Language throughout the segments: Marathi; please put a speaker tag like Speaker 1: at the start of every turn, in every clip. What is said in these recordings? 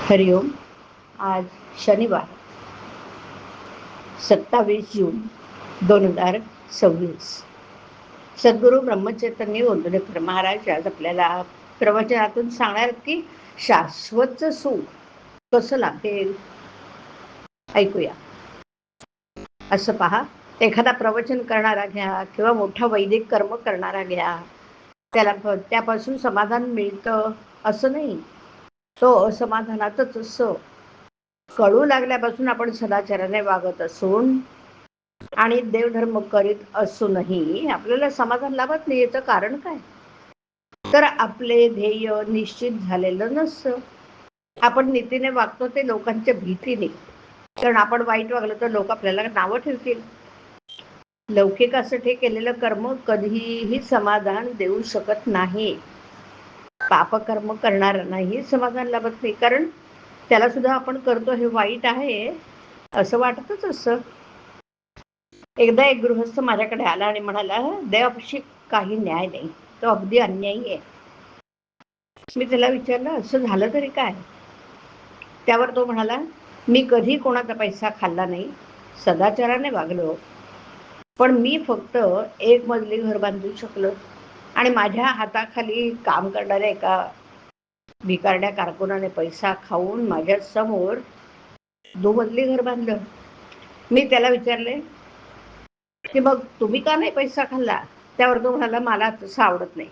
Speaker 1: हरिओम. आज शनिवार 27 जून 2026. सद्गुरू ब्रह्मचैतन्य गोंदवलेकर महाराज आज आपल्याला प्रवचनातून सांगणार की शाश्वत सुख कसं लाभेल. ऐकूया. असं पहा, एखादा प्रवचन करणारा घ्या किंवा मोठा वैदिक कर्म करणारा घ्या, त्याला त्यापासून समाधान मिळतं असं नाही. तो असमाधानातच असं कळू लागल्यापासून आपण सदाचाराने वागत असून आणि देवधर्म करीत असूनही आपल्याला समाधान लाभत नाही. याचं कारण काय? तर आपले ध्येय निश्चित झालेलं नसतं. आपण नीतीने वागतो ते लोकांच्या भीतीने, कारण आपण वाईट वागलं तर लोक आपल्याला नावं ठेवतील. लौकिकासाठी केलेलं कर्म कधीही समाधान देऊ शकत नाही. पापकर्म करणाऱ्यांनाही समाधान लाभत नाही, कारण त्याला सुद्धा आपण करतो हे वाईट आहे असं वाटतच असतं. एकदा एक गृहस्थ माझ्याकडे आला आणि म्हणाला, देवापाशी काही न्याय नाही, तो अगदी अन्यायी आहे. मी त्याला विचारलं, असं झालं तरी काय? त्यावर तो म्हणाला, मी कधी कोणाचा पैसा खाल्ला नाही, सदाचाराने वागलो, पण मी फक्त एक मजली घर बांधू शकलो आणि माझ्या हाताखाली काम करणाऱ्या एका भिकारड्या कारकुनाने पैसा खाऊन माझ्या समोर 2 मजली घर बांधलं. मी त्याला विचारले की मग तुम्ही का नाही पैसा खाल्ला? त्यावर तो म्हणाला, मला तसं आवडत नाही,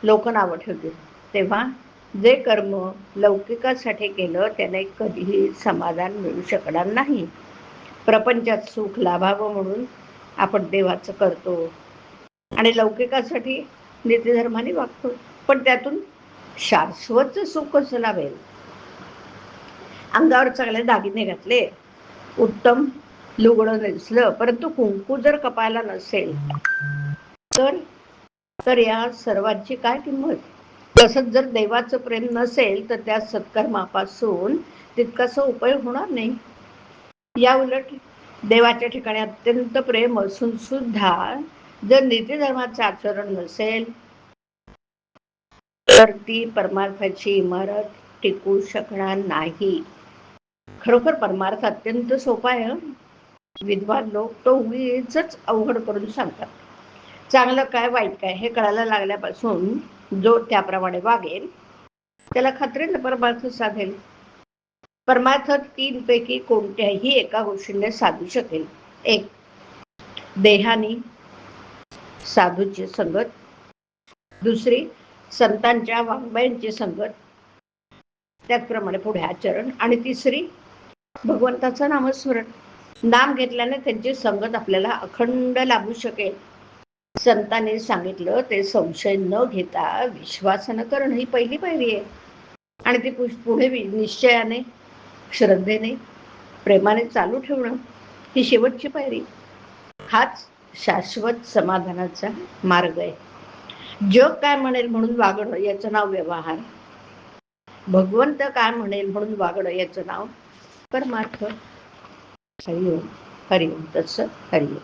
Speaker 1: लोक नावं ठेवतील. तेव्हा जे कर्म लौकिकासाठी केलं त्याने कधीही समाधान मिळू शकणार नाही. प्रपंचात सुख लाभावं म्हणून आपण देवाचं करतो आणि लौकिकासाठी नीतिधर्माने वागतो, पण त्यातून शाश्वत सुख कसं लाभेल? अंगावर चांगले दागिने घातले, उत्तम लुगडं नेसलं, परंतु कुंकू जर कपाळाला नसेल तर या सर्वांची काय किंमत? तसंच जर देवाचं प्रेम नसेल तर त्या सत्कर्मापासून तितकासा उपयोग होणार नाही. या उलट देवाच्या ठिकाणी अत्यंत प्रेम असून सुद्धा जर नीतिधर्माचं आचरण नसेल तर ती परमार्थाची इमारत टिकू शकणार नाही. खरोखर परमार्थ अत्यंत सोपा आहे. विद्वान लोक तो उगीचच अवघड करून सांगतात. चांगलं काय वाईट काय हे कळायला लागल्यापासून जो त्याप्रमाणे वागेल त्याला खात्रीने परमार्थ साधेल. परमार्थ 3 पैकी कोणत्याही एका गोष्टीने साधू शकेल. 1. देहानी साधूची संगत. 2. संतांच्या वाङ्मयांची संगत, त्याचप्रमाणे पुढे आचरण. आणि 3. भगवंताचं नामस्मरण. नाम घेतल्याने त्यांची संगत आपल्याला अखंड लाभू शकेल. संतांनी सांगितलं ते संशय न घेता विश्वासानं करणं ही पहिली पायरी आहे, आणि ती पुढे निश्चयाने, श्रद्धेने, प्रेमाने चालू ठेवणं ही शेवटची पायरी. हाच शाश्वत समाधानाचा मार्ग आहे. जग काय म्हणेल म्हणून वागणं याचं नाव व्यवहार, भगवंत काय म्हणेल म्हणून वागणं याचं नाव परमार्थ. हरिओम. हरिओम तत्सत. हरिओम.